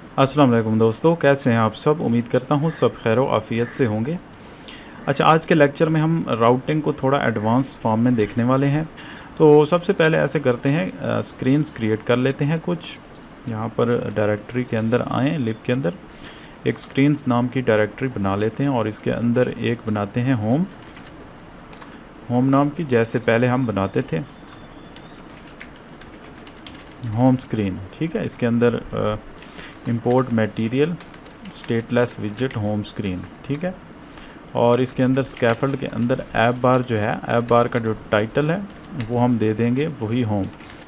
अस्सलाम वालेकुम दोस्तों, कैसे हैं आप सब? उम्मीद करता हूँ सब खैर आफ़ियत से होंगे। अच्छा, आज के लेक्चर में हम राउटिंग को थोड़ा एडवांस्ड फॉर्म में देखने वाले हैं। तो सबसे पहले ऐसे करते हैं, स्क्रीन्स क्रिएट कर लेते हैं कुछ। यहाँ पर डायरेक्टरी के अंदर आएँ, लिब के अंदर एक स्क्रीन्स नाम की डायरेक्टरी बना लेते हैं और इसके अंदर एक बनाते हैं होम नाम की, जैसे पहले हम बनाते थे होम स्क्रीन। ठीक है, इसके अंदर इंपोर्ट मटेरियल स्टेटलेस विजेट होम स्क्रीन। ठीक है, और इसके अंदर स्कैफोल्ड के अंदर ऐप बार जो है, ऐप बार का जो टाइटल है वो हम दे देंगे वही होम,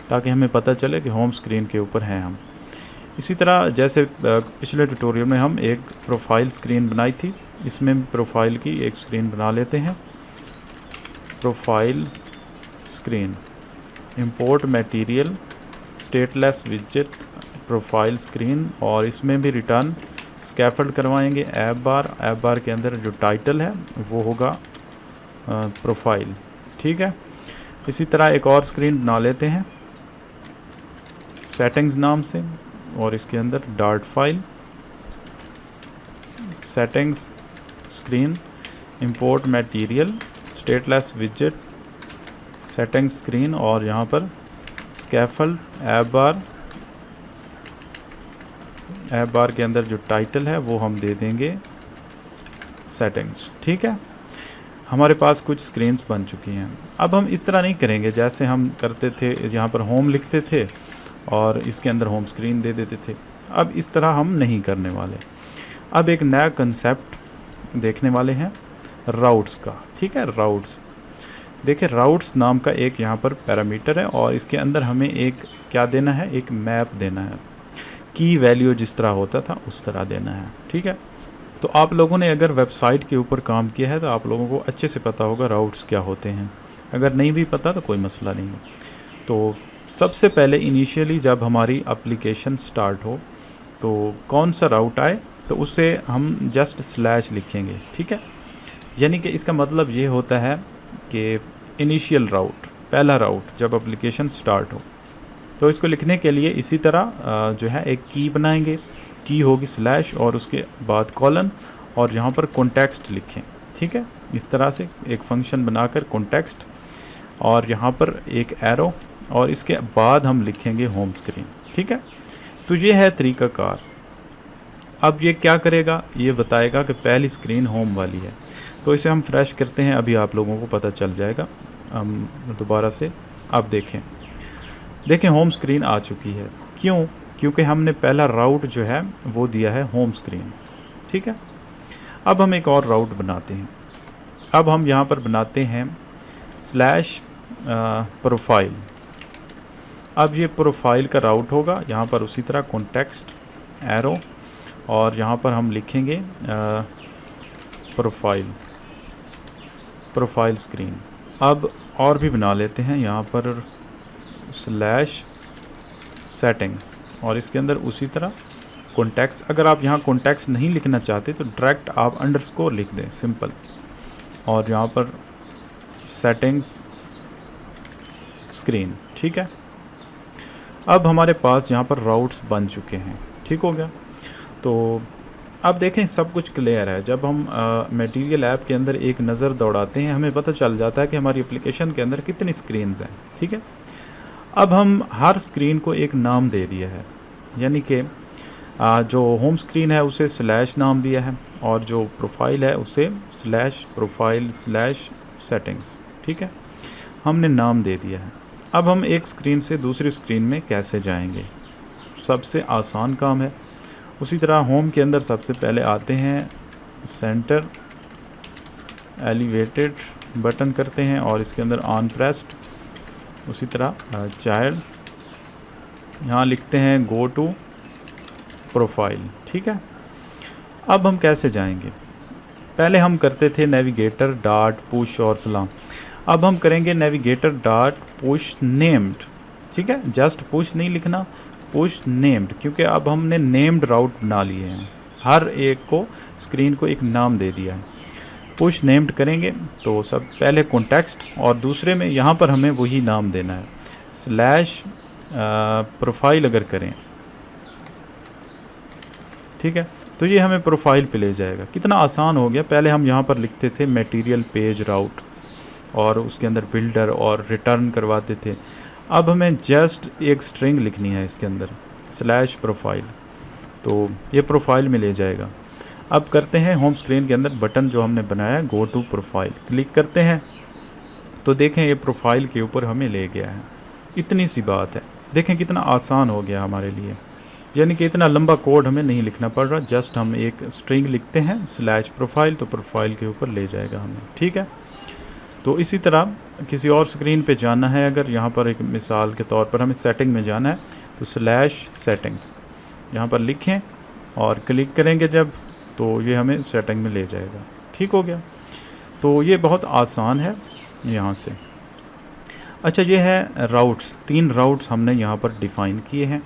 ताकि हमें पता चले कि होम स्क्रीन के ऊपर हैं हम। इसी तरह जैसे पिछले ट्यूटोरियल में हम एक प्रोफाइल स्क्रीन बनाई थी, इसमें प्रोफाइल की एक स्क्रीन बना लेते हैं। Profile screen, import material stateless विजेट प्रोफाइल स्क्रीन, और इसमें भी रिटर्न स्कैफोल्ड करवाएंगे ऐप बार के अंदर जो टाइटल है वो होगा प्रोफाइल। ठीक है, इसी तरह एक और स्क्रीन बना लेते हैं सेटिंग्स नाम से, और इसके अंदर dart file settings screen, import material stateless विजेट सेटिंग्स स्क्रीन, और यहाँ पर स्कैफोल्ड ऐप बार के अंदर जो टाइटल है वो हम दे देंगे सेटिंग्स। ठीक है, हमारे पास कुछ स्क्रीन्स बन चुकी हैं। अब हम इस तरह नहीं करेंगे जैसे हम करते थे, यहाँ पर होम लिखते थे और इसके अंदर होम स्क्रीन दे देते थे। अब इस तरह हम नहीं करने वाले। अब एक नया कंसेप्ट देखने वाले हैं राउट्स का। ठीक है, राउट्स देखिए, राउट्स नाम का एक यहाँ पर पैरामीटर है और इसके अंदर हमें एक क्या देना है, एक मैप देना है। की वैल्यू जिस तरह होता था उस तरह देना है। ठीक है, तो आप लोगों ने अगर वेबसाइट के ऊपर काम किया है तो आप लोगों को अच्छे से पता होगा राउट्स क्या होते हैं। अगर नहीं भी पता तो कोई मसला नहीं है। तो सबसे पहले इनिशियली जब हमारी एप्लीकेशन स्टार्ट हो तो कौन सा राउट आए तो उससे हम जस्ट स्लैश लिखेंगे। ठीक है, यानी कि इसका मतलब ये होता है कि इनिशियल राउट, पहला राउट जब एप्लीकेशन स्टार्ट हो। तो इसको लिखने के लिए इसी तरह जो है एक की बनाएंगे, की होगी स्लैश और उसके बाद कॉलन, और यहाँ पर कॉन्टेक्स्ट लिखें। ठीक है, इस तरह से एक फंक्शन बनाकर कॉन्टेक्स्ट, और यहाँ पर एक एरो, और इसके बाद हम लिखेंगे होम स्क्रीन। ठीक है, तो ये है तरीक़ाकार। अब ये क्या करेगा, ये बताएगा कि पहली स्क्रीन होम वाली है। तो इसे हम फ्रेश करते हैं, अभी आप लोगों को पता चल जाएगा। हम दोबारा से अब देखें होम स्क्रीन आ चुकी है। क्यों? क्योंकि हमने पहला राउट जो है वो दिया है होम स्क्रीन। ठीक है, अब हम एक और राउट बनाते हैं। अब हम यहाँ पर बनाते हैं स्लैश प्रोफाइल। अब ये प्रोफाइल का राउट होगा, यहाँ पर उसी तरह कॉन्टेक्स्ट एरो, और यहाँ पर हम लिखेंगे प्रोफाइल स्क्रीन। अब और भी बना लेते हैं, यहाँ पर स्लैश सेटिंग्स, और इसके अंदर उसी तरह कॉन्टेक्स्ट। अगर आप यहाँ कॉन्टेक्स्ट नहीं लिखना चाहते तो डायरेक्ट आप अंडरस्कोर लिख दें, सिंपल, और यहाँ पर सेटिंग्स स्क्रीन। ठीक है, अब हमारे पास यहाँ पर राउट्स बन चुके हैं। ठीक हो गया, तो अब देखें सब कुछ क्लियर है। जब हम मटेरियल ऐप के अंदर एक नज़र दौड़ाते हैं हमें पता चल जाता है कि हमारी एप्लीकेशन के अंदर कितनी स्क्रीन्स हैं। ठीक है, अब हम हर स्क्रीन को एक नाम दे दिया है, यानी कि जो होम स्क्रीन है उसे स्लैश नाम दिया है, और जो प्रोफाइल है उसे स्लैश प्रोफाइल स्लैश सेटिंग्स। ठीक है, हमने नाम दे दिया है। अब हम एक स्क्रीन से दूसरी स्क्रीन में कैसे जाएंगे, सबसे आसान काम है। उसी तरह होम के अंदर सबसे पहले आते हैं सेंटर एलिवेटेड बटन करते हैं, और इसके अंदर ऑन प्रेस्ड, उसी तरह चाइल्ड, यहाँ लिखते हैं गो टू प्रोफाइल। ठीक है, अब हम कैसे जाएंगे, पहले हम करते थे नेविगेटर डॉट पुश और फलां। अब हम करेंगे नेविगेटर डॉट पुश नेम्ड। ठीक है, जस्ट पुश नहीं लिखना, पुश नेम्ड, क्योंकि अब हमने नेम्ड राउट बना लिए हैं, हर एक को स्क्रीन को एक नाम दे दिया है। पुश नेम्ड करेंगे तो सब पहले कॉन्टेक्स्ट, और दूसरे में यहाँ पर हमें वही नाम देना है स्लैश प्रोफाइल। अगर करें ठीक है। तो ये हमें प्रोफाइल पे ले जाएगा। कितना आसान हो गया। पहले हम यहाँ पर लिखते थे मटेरियल पेज राउट और उसके अंदर बिल्डर और रिटर्न करवाते थे। अब हमें जस्ट एक स्ट्रिंग लिखनी है इसके अंदर स्लैश प्रोफाइल, तो ये प्रोफाइल में ले जाएगा। अब करते हैं होम स्क्रीन के अंदर बटन जो हमने बनाया है गो टू प्रोफाइल, क्लिक करते हैं तो देखें ये प्रोफाइल के ऊपर हमें ले गया है। इतनी सी बात है, देखें कितना आसान हो गया हमारे लिए। यानी कि इतना लंबा कोड हमें नहीं लिखना पड़ रहा, जस्ट हम एक स्ट्रिंग लिखते हैं स्लैश प्रोफाइल, तो प्रोफाइल के ऊपर ले जाएगा हमें। ठीक है। तो इसी तरह किसी और स्क्रीन पे जाना है, अगर यहाँ पर एक मिसाल के तौर पर हमें सेटिंग में जाना है तो स्लैश सेटिंग्स यहाँ पर लिखें और क्लिक करेंगे जब, तो ये हमें सेटिंग में ले जाएगा। ठीक हो गया। तो ये बहुत आसान है यहाँ से। अच्छा, ये है राउट्स। 3 राउट्स हमने यहाँ पर डिफ़ाइन किए हैं।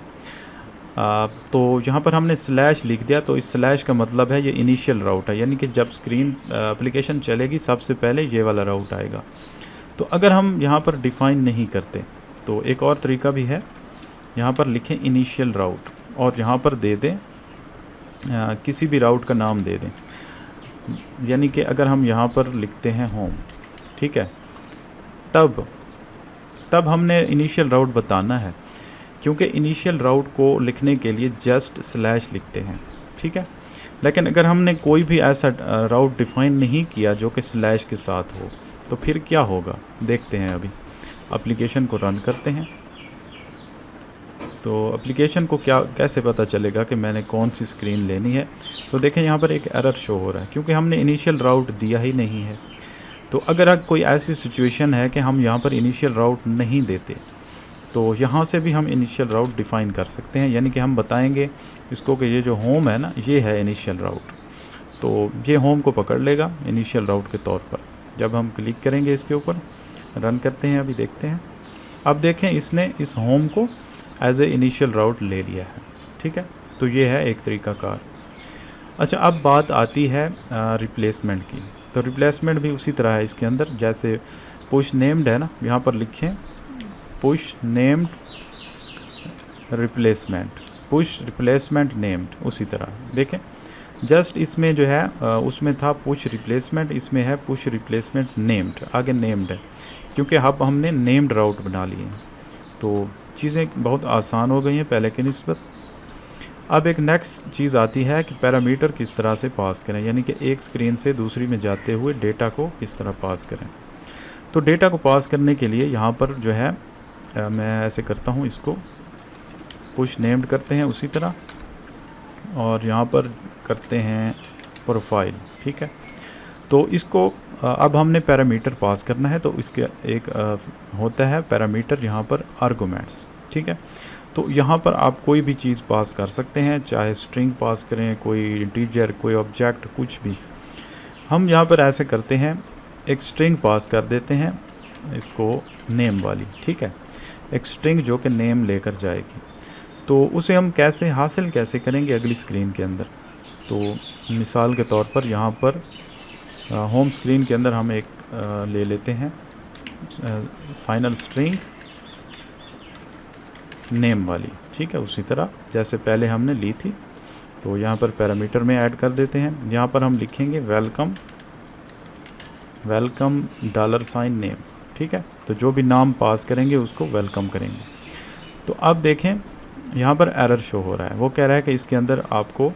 तो यहाँ पर हमने स्लैश लिख दिया, तो इस स्लैश का मतलब है ये इनिशियल राउट है, यानी कि जब स्क्रीन एप्लीकेशन चलेगी सबसे पहले ये वाला राउट आएगा। तो अगर हम यहाँ पर डिफ़ाइन नहीं करते तो एक और तरीका भी है, यहाँ पर लिखें इनिशियल राउट और यहाँ पर दे दें किसी भी राउट का नाम दे दें। यानी कि अगर हम यहाँ पर लिखते हैं होम, ठीक है, तब हमने इनिशियल राउट बताना है, क्योंकि इनिशियल राउट को लिखने के लिए जस्ट स्लैश लिखते हैं। ठीक है। लेकिन अगर हमने कोई भी ऐसा राउट डिफ़ाइन नहीं किया जो कि स्लैश के साथ हो, तो फिर क्या होगा देखते हैं। अभी एप्लीकेशन को रन करते हैं तो एप्लीकेशन को कैसे पता चलेगा कि मैंने कौन सी स्क्रीन लेनी है। तो देखें यहाँ पर एक एरर शो हो रहा है क्योंकि हमने इनिशियल राउट दिया ही नहीं है। तो अगर कोई ऐसी सिचुएशन है कि हम यहाँ पर इनिशियल राउट नहीं देते, तो यहाँ से भी हम इनिशियल राउट डिफ़ाइन कर सकते हैं। यानी कि हम बताएंगे इसको कि ये जो होम है ना, ये है इनिशियल राउट, तो ये होम को पकड़ लेगा इनिशियल राउट के तौर पर। जब हम क्लिक करेंगे इसके ऊपर, रन करते हैं, अभी देखते हैं। अब देखें इसने इस होम को एज ए इनिशियल राउट ले लिया है। ठीक है। तो ये है एक तरीक़ाकार। अच्छा, अब बात आती है रिप्लेसमेंट की। तो रिप्लेसमेंट भी उसी तरह है इसके अंदर, जैसे पुश नेम्ड है ना, यहाँ पर लिखें push named replacement, push replacement named. उसी तरह देखें, जस्ट इसमें जो है उसमें था पुश रिप्लेसमेंट, इसमें है पुश रिप्लेसमेंट नेम्ड, आगे नेम्ड है क्योंकि अब हमने नेम्ड राउट बना लिए हैं। तो चीज़ें बहुत आसान हो गई हैं पहले की निस्बत। अब एक नेक्स्ट चीज़ आती है कि पैरामीटर किस तरह से पास करें, यानी कि एक स्क्रीन से दूसरी में जाते हुए डेटा को किस तरह पास करें। तो डेटा को पास करने के लिए यहाँ पर जो है मैं ऐसे करता हूँ, इसको पुश नेम्ड करते हैं उसी तरह, और यहाँ पर करते हैं प्रोफाइल। ठीक है। तो इसको अब हमने पैरामीटर पास करना है, तो इसके एक होता है पैरामीटर यहाँ पर आर्गुमेंट्स। ठीक है। तो यहाँ पर आप कोई भी चीज़ पास कर सकते हैं, चाहे स्ट्रिंग पास करें, कोई इंटीजर, कोई ऑब्जेक्ट, कुछ भी। हम यहाँ पर ऐसे करते हैं, एक स्ट्रिंग पास कर देते हैं इसको नेम वाली। ठीक है। एक स्ट्रिंग जो कि नेम लेकर जाएगी। तो उसे हम हासिल कैसे करेंगे अगली स्क्रीन के अंदर। तो मिसाल के तौर पर यहाँ पर होम स्क्रीन के अंदर हम एक ले लेते हैं फाइनल स्ट्रिंग नेम वाली। ठीक है। उसी तरह जैसे पहले हमने ली थी, तो यहाँ पर पैरामीटर में ऐड कर देते हैं। यहाँ पर हम लिखेंगे वेलकम $नेम। ठीक है। तो जो भी नाम पास करेंगे उसको वेलकम करेंगे। तो अब देखें यहाँ पर एरर शो हो रहा है, वो कह रहा है कि इसके अंदर आपको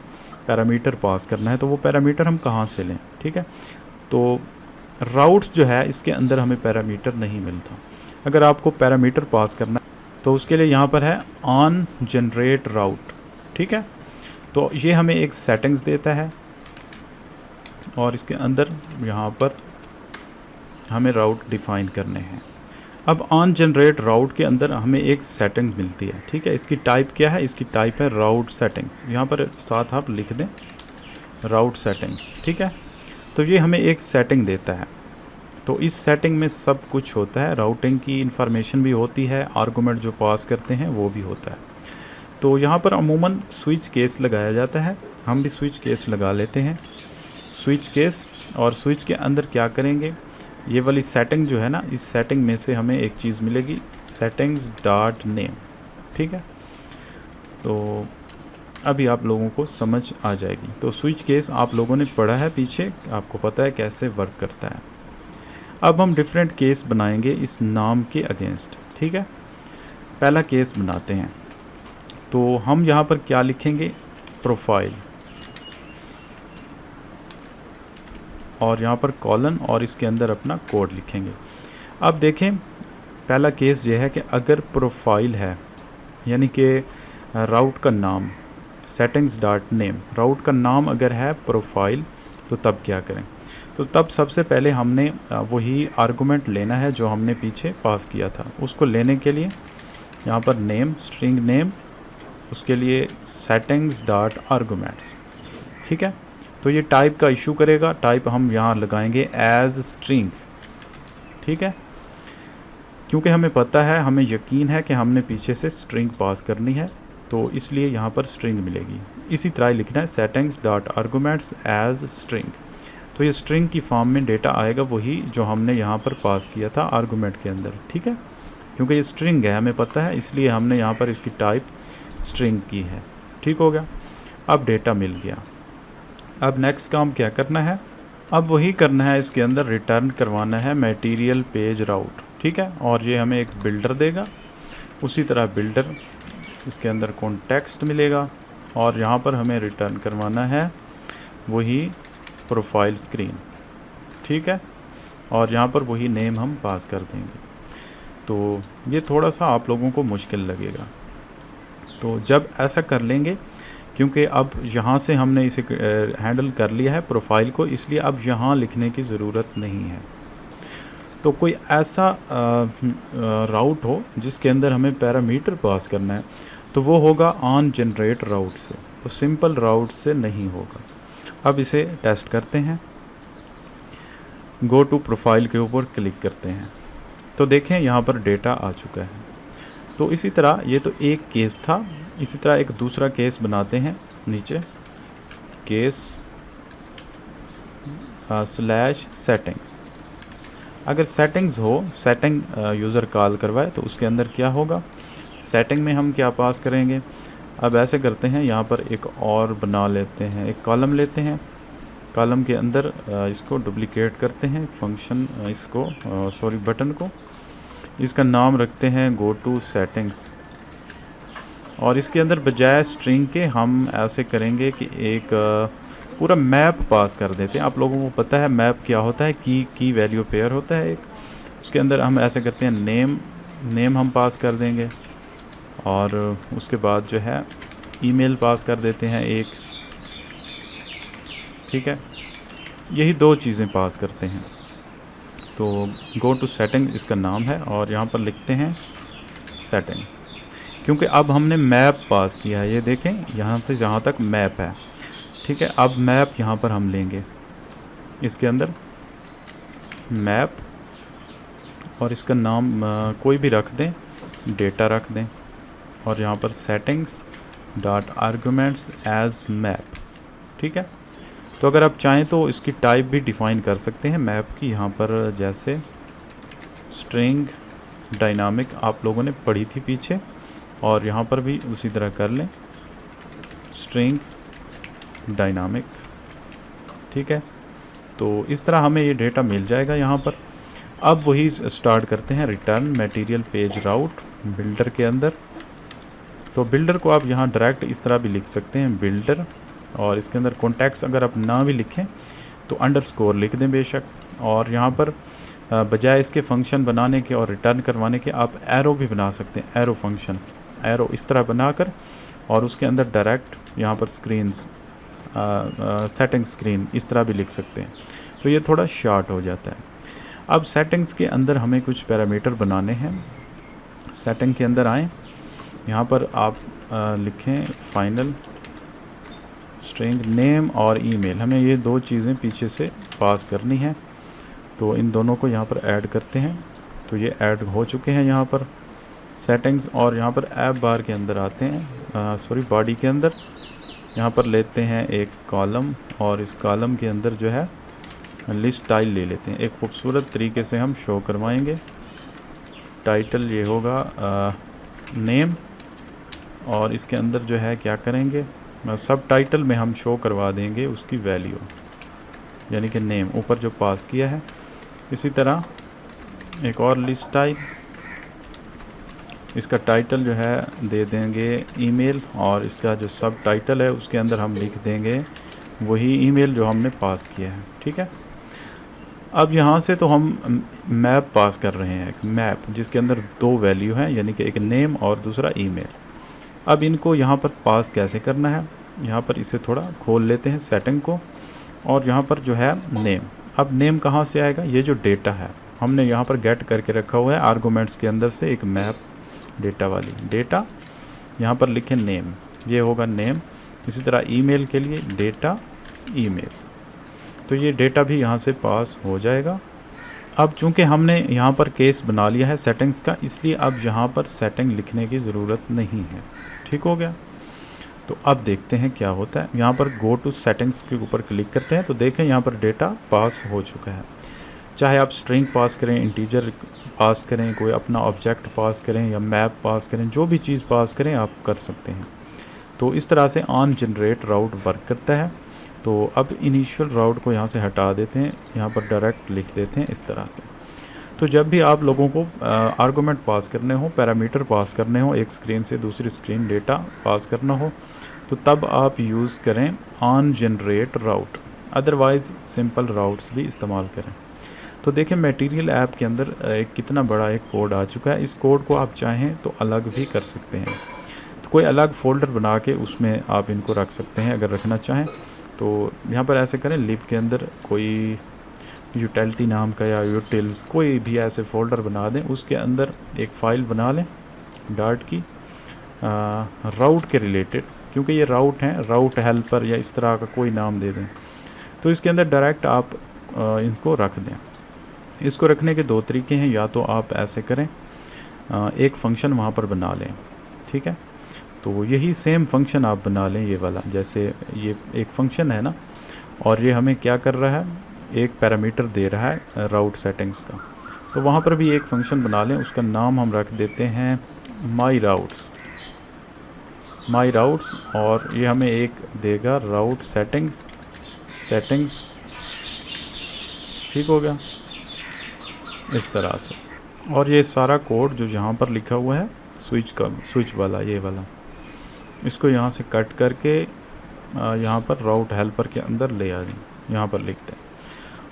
पैरामीटर पास करना है। तो वो पैरामीटर हम कहाँ से लें। ठीक है। तो राउट्स जो है इसके अंदर हमें पैरामीटर नहीं मिलता। अगर आपको पैरामीटर पास करना है तो उसके लिए यहाँ पर है ऑन जनरेट राउट। ठीक है। तो ये हमें एक सेटिंग्स देता है और इसके अंदर यहाँ पर हमें राउट डिफ़ाइन करने हैं। अब ऑन जनरेट राउट के अंदर हमें एक सेटिंग मिलती है। ठीक है। इसकी टाइप क्या है, इसकी टाइप है राउट सेटिंग्स। यहाँ पर साथ आप लिख दें राउट सेटिंग्स। ठीक है। तो ये हमें एक सेटिंग देता है। तो इस सेटिंग में सब कुछ होता है, राउटिंग की इंफॉर्मेशन भी होती है, आर्गूमेंट जो पास करते हैं वो भी होता है। तो यहाँ पर अमूमन स्विच केस लगाया जाता है, हम भी स्विच केस लगा लेते हैं। स्विच केस, और स्विच के अंदर क्या करेंगे, ये वाली सेटिंग जो है ना, इस सेटिंग में से हमें एक चीज़ मिलेगी settings.name। ठीक है। तो अभी आप लोगों को समझ आ जाएगी। तो स्विच केस आप लोगों ने पढ़ा है पीछे, आपको पता है कैसे वर्क करता है। अब हम डिफरेंट केस बनाएंगे इस नाम के अगेंस्ट, ठीक है। पहला केस बनाते हैं, तो हम यहाँ पर क्या लिखेंगे, प्रोफाइल, और यहाँ पर कॉलन, और इसके अंदर अपना कोड लिखेंगे। अब देखें, पहला केस ये है कि अगर प्रोफाइल है, यानी कि राउट का नाम सेटिंग्स डॉट नेम, राउट का नाम अगर है प्रोफाइल, तो तब क्या करें। तो तब सबसे पहले हमने वही आर्गुमेंट लेना है जो हमने पीछे पास किया था। उसको लेने के लिए यहाँ पर नेम, स्ट्रिंग नेम, उसके लिए सेटिंग्स डॉट आर्गुमेंट्स, ठीक है। तो ये टाइप का इशू करेगा, टाइप हम यहाँ लगाएंगे एज स्ट्रिंग, ठीक है, क्योंकि हमें पता है, हमें यकीन है कि हमने पीछे से स्ट्रिंग पास करनी है, तो इसलिए यहाँ पर स्ट्रिंग मिलेगी। इसी तरह लिखना है settings dot arguments as string. तो ये स्ट्रिंग की फॉर्म में डेटा आएगा, वही जो हमने यहाँ पर पास किया था आर्गुमेंट के अंदर, ठीक है। क्योंकि ये स्ट्रिंग है हमें पता है, इसलिए हमने यहाँ पर इसकी टाइप स्ट्रिंग की है, ठीक हो गया। अब डेटा मिल गया। अब नेक्स्ट काम क्या करना है, अब वही करना है, इसके अंदर रिटर्न करवाना है मटेरियल पेज राउट, ठीक है। और ये हमें एक बिल्डर देगा, उसी तरह बिल्डर, इसके अंदर कॉन्टेक्स्ट मिलेगा, और यहाँ पर हमें रिटर्न करवाना है वही प्रोफाइल स्क्रीन, ठीक है। और यहाँ पर वही नेम हम पास कर देंगे। तो ये थोड़ा सा आप लोगों को मुश्किल लगेगा, तो जब ऐसा कर लेंगे, क्योंकि अब यहाँ से हमने इसे हैंडल कर लिया है प्रोफाइल को, इसलिए अब यहाँ लिखने की ज़रूरत नहीं है। तो कोई ऐसा राउट हो जिसके अंदर हमें पैरामीटर पास करना है, तो वो होगा ऑन जनरेट राउट से, वो सिंपल राउट से नहीं होगा। अब इसे टेस्ट करते हैं, गो टू प्रोफाइल के ऊपर क्लिक करते हैं, तो देखें यहाँ पर डेटा आ चुका है। तो इसी तरह ये तो एक केस था, इसी तरह एक दूसरा केस बनाते हैं, नीचे केस स्लैश सेटिंग्स। अगर सेटिंग्स हो, सेटिंग यूज़र कॉल करवाए, तो उसके अंदर क्या होगा, सेटिंग में हम क्या पास करेंगे। अब ऐसे करते हैं, यहाँ पर एक और बना लेते हैं, एक कॉलम लेते हैं, कॉलम के अंदर इसको डुप्लिकेट करते हैं फंक्शन, इसको सॉरी बटन को, इसका नाम रखते हैं गो टू सेटिंग्स, और इसके अंदर बजाय स्ट्रिंग के हम ऐसे करेंगे कि एक पूरा मैप पास कर देते हैं। आप लोगों को पता है मैप क्या होता है, की वैल्यू पेयर होता है एक, उसके अंदर हम ऐसे करते हैं नेम हम पास कर देंगे, और उसके बाद जो है ईमेल पास कर देते हैं एक, ठीक है। यही दो चीज़ें पास करते हैं। तो गो टू सेटिंग इसका नाम है, और यहाँ पर लिखते हैं सेटिंग्स, क्योंकि अब हमने मैप पास किया है। ये देखें, यहाँ से जहाँ तक मैप है, ठीक है। अब मैप यहाँ पर हम लेंगे, इसके अंदर मैप, और इसका नाम कोई भी रख दें, डेटा रख दें, और यहाँ पर settings dot arguments as map, ठीक है। तो अगर आप चाहें तो इसकी टाइप भी डिफ़ाइन कर सकते हैं मैप की, यहाँ पर जैसे स्ट्रिंग डायनामिक आप लोगों ने पढ़ी थी पीछे, और यहाँ पर भी उसी तरह कर लें, स्ट्रिंग डायनामिक, ठीक है। तो इस तरह हमें ये डेटा मिल जाएगा यहाँ पर। अब वही स्टार्ट करते हैं, रिटर्न मटेरियल पेज राउट बिल्डर के अंदर। तो बिल्डर को आप यहाँ डायरेक्ट इस तरह भी लिख सकते हैं, बिल्डर, और इसके अंदर कॉन्टेक्स्ट अगर आप ना भी लिखें तो अंडरस्कोर लिख दें बेशक, और यहाँ पर बजाय इसके फंक्शन बनाने के और रिटर्न करवाने के आप एरो भी बना सकते हैं, एरो फंक्शन, एरो इस तरह बनाकर, और उसके अंदर डायरेक्ट यहाँ पर स्क्रीन्स सेटिंग स्क्रीन इस तरह भी लिख सकते हैं। तो ये थोड़ा शॉर्ट हो जाता है। अब सेटिंग्स के अंदर हमें कुछ पैरामीटर बनाने हैं। सेटिंग के अंदर आएँ, यहाँ पर आप लिखें फाइनल स्ट्रिंग नेम और ईमेल, हमें ये दो चीज़ें पीछे से पास करनी है। तो इन दोनों को यहाँ पर ऐड करते हैं, तो ये ऐड हो चुके हैं यहाँ पर सेटिंग्स। और यहाँ पर ऐप बार के अंदर आते हैं, सॉरी बॉडी के अंदर, यहाँ पर लेते हैं एक कॉलम, और इस कॉलम के अंदर जो है लिस्ट स्टाइल ले लेते हैं, एक खूबसूरत तरीके से हम शो करवाएंगे। टाइटल ये होगा नेम, और इसके अंदर जो है क्या करेंगे, सब टाइटल में हम शो करवा देंगे उसकी वैल्यू, यानी कि नेम ऊपर जो पास किया है। इसी तरह एक और लिस्ट टाइप, इसका टाइटल जो है दे देंगे ईमेल, और इसका जो सब टाइटल है उसके अंदर हम लिख देंगे वही ईमेल जो हमने पास किया है। ठीक है, अब यहाँ से तो हम मैप पास कर रहे हैं, एक मैप जिसके अंदर दो वैल्यू हैं, यानी कि एक नेम और दूसरा ईमेल। अब इनको यहाँ पर पास कैसे करना है, यहाँ पर इसे थोड़ा खोल लेते हैं सेटिंग को, और यहाँ पर जो है नेम। अब नेम कहाँ से आएगा, ये जो डेटा है हमने यहाँ पर गेट करके रखा हुआ है आर्गूमेंट्स के अंदर से एक मैप डेटा वाली डेटा, यहाँ पर लिखें नेम, ये होगा नेम। इसी तरह ईमेल के लिए डेटा ईमेल, तो ये डेटा भी यहाँ से पास हो जाएगा। अब चूंकि हमने यहाँ पर केस बना लिया है सेटिंग्स का, इसलिए अब यहाँ पर सेटिंग लिखने की ज़रूरत नहीं है। ठीक हो गया, तो अब देखते हैं क्या होता है। यहाँ पर गो टू सेटिंग्स के ऊपर क्लिक करते हैं तो देखें यहाँ पर डेटा पास हो चुका है। चाहे आप स्ट्रिंग पास करें, इंटीजर पास करें, कोई अपना ऑब्जेक्ट पास करें या मैप पास करें, जो भी चीज़ पास करें आप कर सकते हैं। तो इस तरह से ऑन जनरेट राउट वर्क करता है। तो अब इनिशियल राउट को यहाँ से हटा देते हैं, यहाँ पर डायरेक्ट लिख देते हैं इस तरह से। तो जब भी आप लोगों को आर्गूमेंट पास करने हो, पैरामीटर पास करने हो, एक स्क्रीन से दूसरी स्क्रीन डेटा पास करना हो, तो तब आप यूज़ करें on generate route, otherwise simple routes भी इस्तेमाल करें। तो देखें मटेरियल ऐप के अंदर कितना बड़ा एक कोड आ चुका है। इस कोड को आप चाहें तो अलग भी कर सकते हैं, तो कोई अलग फ़ोल्डर बना के उसमें आप इनको रख सकते हैं अगर रखना चाहें। तो यहाँ पर ऐसे करें, लिब के अंदर कोई यूटिलिटी नाम का या यूटिल्स कोई भी ऐसे फ़ोल्डर बना दें, उसके अंदर एक फ़ाइल बना लें डाट की राउट के रिलेटेड, क्योंकि ये राउट हैं, राउट हेल्पर या इस तरह का कोई नाम दे दें। तो इसके अंदर डायरेक्ट आप इनको रख दें। इसको रखने के दो तरीके हैं, या तो आप ऐसे करें एक फ़ंक्शन वहाँ पर बना लें। ठीक है, तो यही सेम फंक्शन आप बना लें, ये वाला, जैसे ये एक फंक्शन है ना, और ये हमें क्या कर रहा है, एक पैरामीटर दे रहा है राउट सेटिंग्स का। तो वहाँ पर भी एक फंक्शन बना लें, उसका नाम हम रख देते हैं माई राउट्स, और ये हमें एक देगा राउट सेटिंग्स। ठीक हो गया इस तरह से। और ये सारा कोड जो यहाँ पर लिखा हुआ है स्विच वाला, ये वाला, इसको यहाँ से कट करके यहाँ पर राउट हेल्पर के अंदर ले आ जाएं, यहाँ पर लिखते हैं।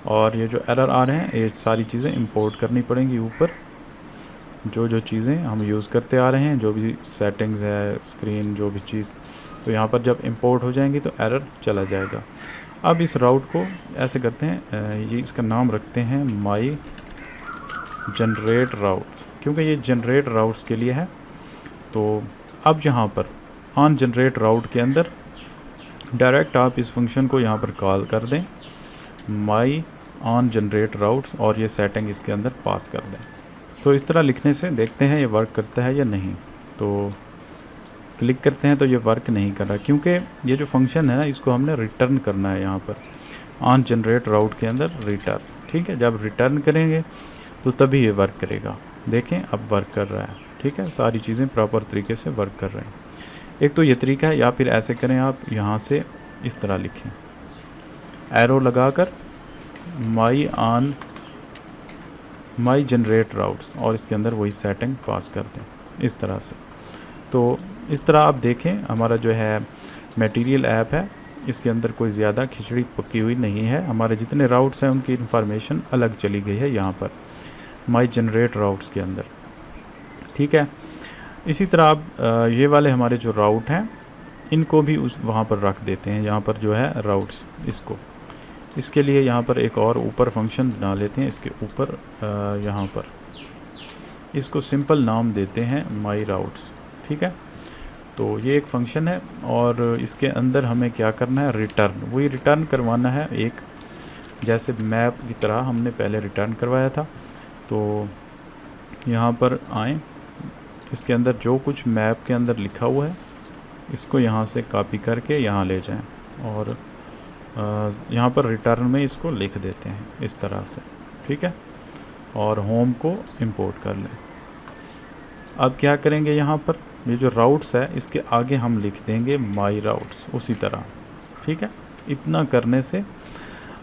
और ये जो एरर आ रहे हैं, ये सारी चीज़ें इंपोर्ट करनी पड़ेंगी ऊपर, जो चीज़ें हम यूज़ करते आ रहे हैं, जो भी सेटिंग्स है, स्क्रीन, जो भी चीज़, तो यहाँ पर जब इंपोर्ट हो जाएंगी तो एरर चला जाएगा। अब इस राउट को ऐसे करते हैं, ये इसका नाम रखते हैं माई जनरेट राउट्स, क्योंकि ये जनरेट राउट्स के लिए है। तो अब यहाँ पर ऑन जनरेट राउट के अंदर डायरेक्ट आप इस फंक्शन को यहाँ पर कॉल कर दें, माई ऑन जनरेट राउट्स, और ये सेटिंग इसके अंदर पास कर दें। तो इस तरह लिखने से देखते हैं ये वर्क करता है या नहीं। तो क्लिक करते हैं तो ये वर्क नहीं कर रहा, क्योंकि ये जो फंक्शन है ना, इसको हमने रिटर्न करना है यहाँ पर ऑन जनरेट राउट के अंदर रिटर्न। ठीक है, जब रिटर्न करेंगे तो तभी ये वर्क करेगा। देखें अब वर्क कर रहा है। ठीक है, सारी चीज़ें प्रॉपर तरीके से वर्क कर रहे हैं। एक तो ये तरीका है, या फिर ऐसे करें आप, यहाँ से इस तरह लिखें, एरो लगाकर माई जनरेट राउट्स, और इसके अंदर वही सेटिंग पास कर दें इस तरह से। तो इस तरह आप देखें हमारा जो है मटेरियल ऐप है, इसके अंदर कोई ज़्यादा खिचड़ी पकी हुई नहीं है। हमारे जितने राउट्स हैं उनकी इन्फॉर्मेशन अलग चली गई है यहाँ पर माई जनरेट राउट्स के अंदर। ठीक है, इसी तरह आप ये वाले हमारे जो राउट हैं इनको भी वहाँ पर रख देते हैं, यहाँ पर जो है राउट्स, इसके लिए यहाँ पर एक और ऊपर फंक्शन बना लेते हैं। इसके ऊपर यहाँ पर इसको सिंपल नाम देते हैं माई राउट्स। ठीक है, तो ये एक फंक्शन है, और इसके अंदर हमें क्या करना है, रिटर्न, वही रिटर्न करवाना है, एक जैसे मैप की तरह हमने पहले रिटर्न करवाया था। तो यहाँ पर आएँ, इसके अंदर जो कुछ मैप के अंदर लिखा हुआ है इसको यहाँ से कॉपी करके यहाँ ले जाएं, और यहाँ पर रिटर्न में इसको लिख देते हैं इस तरह से। ठीक है, और होम को इंपोर्ट कर लें। अब क्या करेंगे, यहाँ पर ये जो राउट्स है इसके आगे हम लिख देंगे माई राउट्स उसी तरह, ठीक है। इतना करने से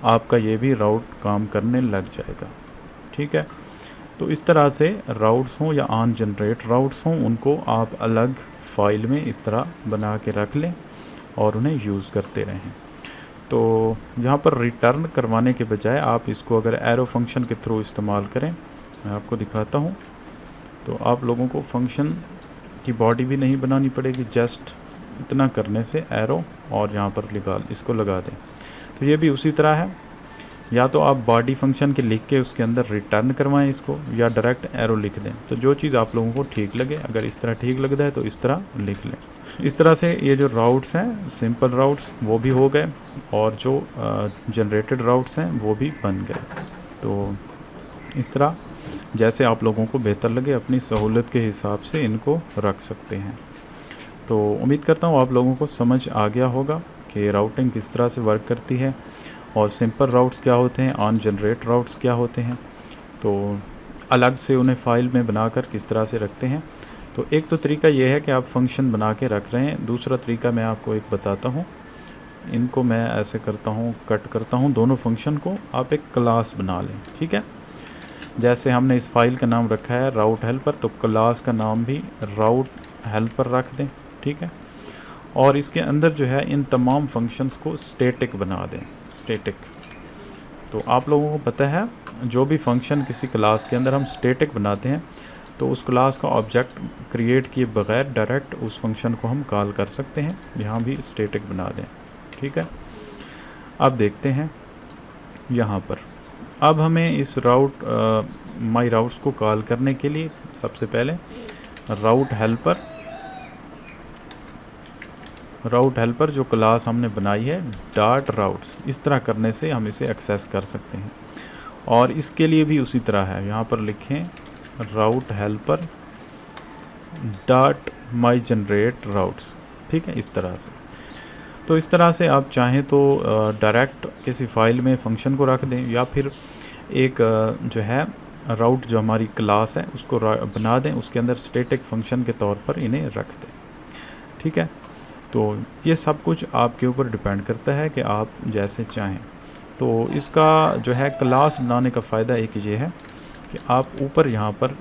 आपका ये भी राउट काम करने लग जाएगा, ठीक है। तो इस तरह से राउट्स हों या ऑन जनरेट राउट्स हों, उनको आप अलग फ़ाइल में इस तरह बना के रख लें और उन्हें यूज़ करते रहें। तो यहाँ पर रिटर्न करवाने के बजाय आप इसको अगर एरो फंक्शन के थ्रू इस्तेमाल करें, मैं आपको दिखाता हूँ, तो आप लोगों को फंक्शन की बॉडी भी नहीं बनानी पड़ेगी, जस्ट इतना करने से एरो और यहाँ पर इसको लगा दें। तो ये भी उसी तरह है, या तो आप बॉडी फंक्शन के लिख के उसके अंदर रिटर्न करवाएं इसको, या डायरेक्ट एरो लिख दें। तो जो चीज़ आप लोगों को ठीक लगे, अगर इस तरह ठीक लगता है तो इस तरह लिख लें। इस तरह से ये जो राउट्स हैं, सिंपल राउट्स, वो भी हो गए, और जो जनरेटेड राउट्स हैं वो भी बन गए। तो इस तरह जैसे आप लोगों को बेहतर लगे, अपनी सहूलत के हिसाब से इनको रख सकते हैं। तो उम्मीद करता हूँ आप लोगों को समझ आ गया होगा कि राउटिंग किस तरह से वर्क करती है, और सिंपल राउट्स क्या होते हैं, ऑन जनरेट राउट्स क्या होते हैं, तो अलग से उन्हें फ़ाइल में बनाकर किस तरह से रखते हैं। तो एक तो तरीका ये है कि आप फंक्शन बना के रख रहे हैं, दूसरा तरीका मैं आपको एक बताता हूँ। इनको मैं ऐसे करता हूँ, कट करता हूँ दोनों फंक्शन को, आप एक क्लास बना लें, ठीक है। जैसे हमने इस फाइल का नाम रखा है राउट हेल्पर, तो क्लास का नाम भी राउट हेल्पर रख दें, ठीक है। और इसके अंदर जो है इन तमाम फंक्शंस को स्टैटिक बना दें, स्टैटिक। तो आप लोगों को पता है जो भी फंक्शन किसी क्लास के अंदर हम स्टैटिक बनाते हैं, तो उस क्लास का ऑब्जेक्ट क्रिएट किए बगैर डायरेक्ट उस फंक्शन को हम कॉल कर सकते हैं। यहाँ भी स्टैटिक बना दें, ठीक है। अब देखते हैं यहाँ पर, अब हमें इस माई राउट्स को कॉल करने के लिए सबसे पहले राउट हेल्पर जो क्लास हमने बनाई है डॉट राउट्स, इस तरह करने से हम इसे एक्सेस कर सकते हैं। और इसके लिए भी उसी तरह है, यहाँ पर लिखें route helper dot my generate routes, ठीक है, इस तरह से। तो इस तरह से आप चाहें तो डायरेक्ट किसी फ़ाइल में फ़ंक्शन को रख दें, या फिर एक जो है राउट जो हमारी क्लास है उसको बना दें, उसके अंदर स्टैटिक फंक्शन के तौर पर इन्हें रख दें, ठीक है। तो ये सब कुछ आपके ऊपर डिपेंड करता है कि आप जैसे चाहें। तो इसका जो है क्लास बनाने का फ़ायदा एक ये है कि आप ऊपर यहाँ पर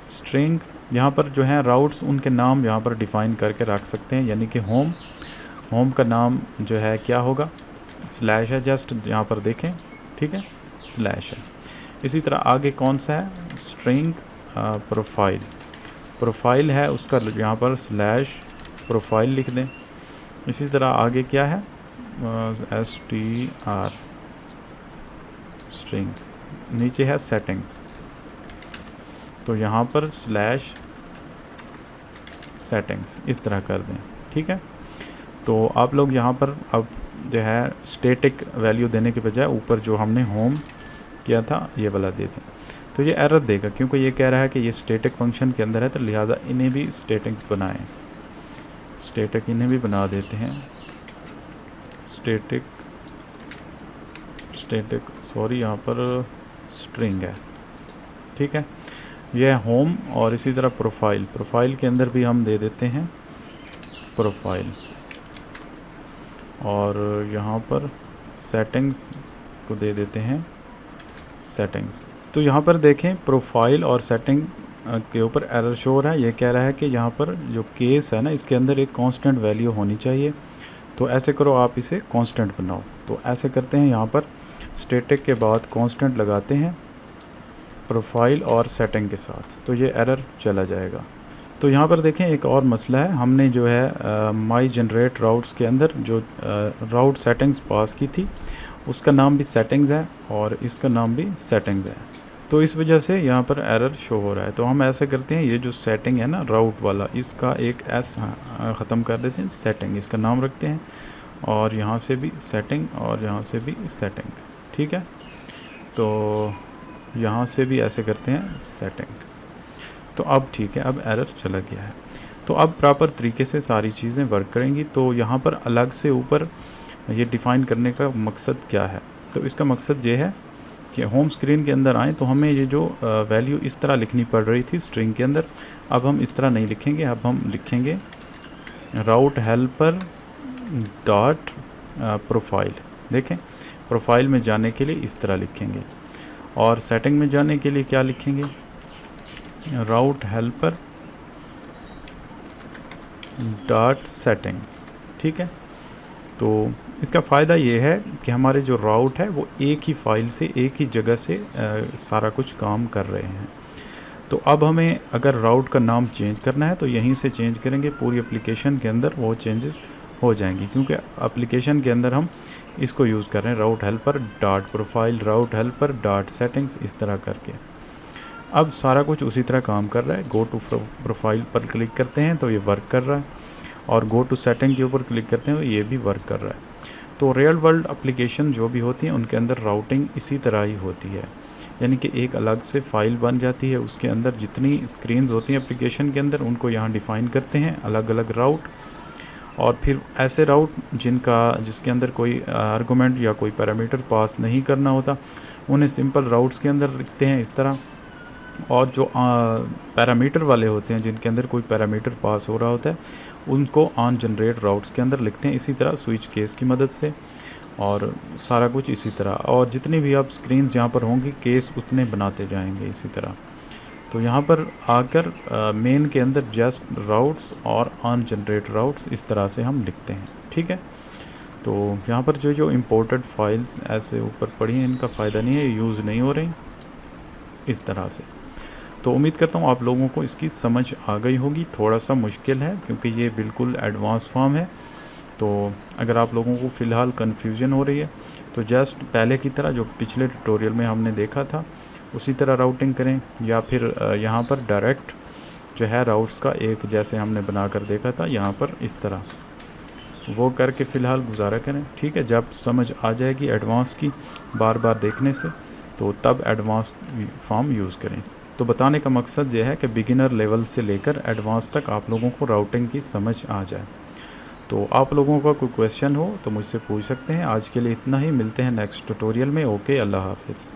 स्ट्रिंग यहाँ पर जो है राउट्स, उनके नाम यहाँ पर डिफ़ाइन करके रख सकते हैं। यानी कि होम का नाम जो है क्या होगा, स्लैश है, जस्ट यहाँ पर देखें, ठीक है, स्लैश है। इसी तरह आगे कौन सा है, स्ट्रिंग प्रोफाइल है, उसका यहाँ पर स्लैश प्रोफाइल लिख दें। इसी तरह आगे क्या है, str स्ट्रिंग, नीचे है सेटिंग्स, तो यहाँ पर स्लैश सेटिंग्स इस तरह कर दें, ठीक है। तो आप लोग यहाँ पर अब जो है स्टैटिक वैल्यू देने के बजाय ऊपर जो हमने होम किया था ये वाला दे दें, तो ये एरर देगा, क्योंकि ये कह रहा है कि ये स्टैटिक फंक्शन के अंदर है, तो लिहाजा इन्हें भी स्टैटिक बनाएं। स्टैटिक इन्हें भी बना देते हैं, स्टैटिक सॉरी, यहाँ पर स्ट्रिंग है, ठीक है। यह होम, और इसी तरह प्रोफाइल के अंदर भी हम दे देते हैं प्रोफाइल, और यहाँ पर सेटिंग्स को दे देते हैं सेटिंग्स। तो यहाँ पर देखें प्रोफाइल और सेटिंग के ऊपर एरर शो हो रहा है। ये कह रहा है कि यहाँ पर जो केस है ना, इसके अंदर एक कांस्टेंट वैल्यू होनी चाहिए। तो ऐसे करो, आप इसे कांस्टेंट बनाओ। तो ऐसे करते हैं, यहाँ पर स्टैटिक के बाद कांस्टेंट लगाते हैं प्रोफाइल और सेटिंग के साथ, तो ये एरर चला जाएगा। तो यहाँ पर देखें एक और मसला है, हमने जो है माई जनरेट राउट्स के अंदर जो राउट सेटिंग्स पास की थी उसका नाम भी सेटिंग्स है और इसका नाम भी सेटिंग्स है, तो इस वजह से यहाँ पर एरर शो हो रहा है। तो हम ऐसे करते हैं, ये जो सेटिंग है ना राउट वाला, इसका एक एस ख़त्म कर देते हैं, सेटिंग इसका नाम रखते हैं, और यहाँ से भी सेटिंग और यहाँ से भी सेटिंग, ठीक है। तो यहाँ से भी ऐसे करते हैं सेटिंग। तो अब ठीक है, अब एरर चला गया है। तो अब प्रॉपर तरीके से सारी चीज़ें वर्क करेंगी। तो यहाँ पर अलग से ऊपर ये डिफ़ाइन करने का मकसद क्या है, तो इसका मकसद ये है कि होम स्क्रीन के अंदर आएँ तो हमें ये जो वैल्यू इस तरह लिखनी पड़ रही थी स्ट्रिंग के अंदर, अब हम इस तरह नहीं लिखेंगे, अब हम लिखेंगे राउट हेल्पर डॉट प्रोफाइल। देखें, प्रोफाइल में जाने के लिए इस तरह लिखेंगे, और सेटिंग में जाने के लिए क्या लिखेंगे, राउट हेल्पर डॉट सेटिंग्स। ठीक है, तो इसका फ़ायदा ये है कि हमारे जो राउट है वो एक ही फाइल से, एक ही जगह से सारा कुछ काम कर रहे हैं। तो अब हमें अगर राउट का नाम चेंज करना है तो यहीं से चेंज करेंगे, पूरी एप्लीकेशन के अंदर वो चेंजेस हो जाएंगी, क्योंकि एप्लीकेशन के अंदर हम इसको यूज़ कर रहे हैं, राउट हेल्पर डॉट प्रोफाइल, राउट हेल्पर डॉट सेटिंग्स, इस तरह करके। अब सारा कुछ उसी तरह काम कर रहा है। गो टू प्रोफाइल पर क्लिक करते हैं तो ये वर्क कर रहा है, और गो टू सेटिंग के ऊपर क्लिक करते हैं तो ये भी वर्क कर रहा है। तो रियल वर्ल्ड एप्लीकेशन जो भी होती हैं उनके अंदर राउटिंग इसी तरह ही होती है, यानी कि एक अलग से फ़ाइल बन जाती है, उसके अंदर जितनी स्क्रीन्स होती हैं एप्लीकेशन के अंदर उनको यहाँ डिफ़ाइन करते हैं अलग अलग राउट, और फिर ऐसे राउट जिसके अंदर कोई आर्गूमेंट या कोई पैरामीटर पास नहीं करना होता उन्हें सिंपल राउट्स के अंदर लिखते हैं इस तरह, और जो पैरामीटर वाले होते हैं जिनके अंदर कोई पैरामीटर पास हो रहा होता है उनको ऑन जनरेट राउट्स के अंदर लिखते हैं इसी तरह स्विच केस की मदद से, और सारा कुछ इसी तरह। और जितनी भी आप स्क्रीन जहाँ पर होंगी केस उतने बनाते जाएंगे इसी तरह। तो यहाँ पर आकर मेन के अंदर जस्ट राउट्स और ऑन जनरेट राउट्स इस तरह से हम लिखते हैं। ठीक है, तो यहाँ पर जो इम्पोर्टेड फाइल्स ऐसे ऊपर पड़ी हैं इनका फ़ायदा नहीं है, यूज़ नहीं हो रही इस तरह से। तो उम्मीद करता हूँ आप लोगों को इसकी समझ आ गई होगी। थोड़ा सा मुश्किल है क्योंकि ये बिल्कुल एडवांस फॉर्म है, तो अगर आप लोगों को फ़िलहाल कन्फ्यूजन हो रही है तो जस्ट पहले की तरह जो पिछले ट्यूटोरियल में हमने देखा था उसी तरह राउटिंग करें, या फिर यहाँ पर डायरेक्ट जो है राउट्स का एक जैसे हमने बना कर देखा था यहाँ पर इस तरह वो करके फ़िलहाल गुजारा करें। ठीक है, जब समझ आ जाएगी एडवांस की बार बार देखने से तो तब एडवांस फॉर्म यूज़ करें। तो बताने का मकसद यह है कि बिगिनर लेवल से लेकर एडवांस तक आप लोगों को राउटिंग की समझ आ जाए। तो आप लोगों का कोई क्वेश्चन हो तो मुझसे पूछ सकते हैं। आज के लिए इतना ही, मिलते हैं नेक्स्ट ट्यूटोरियल में। ओके, अल्लाह हाफिज़।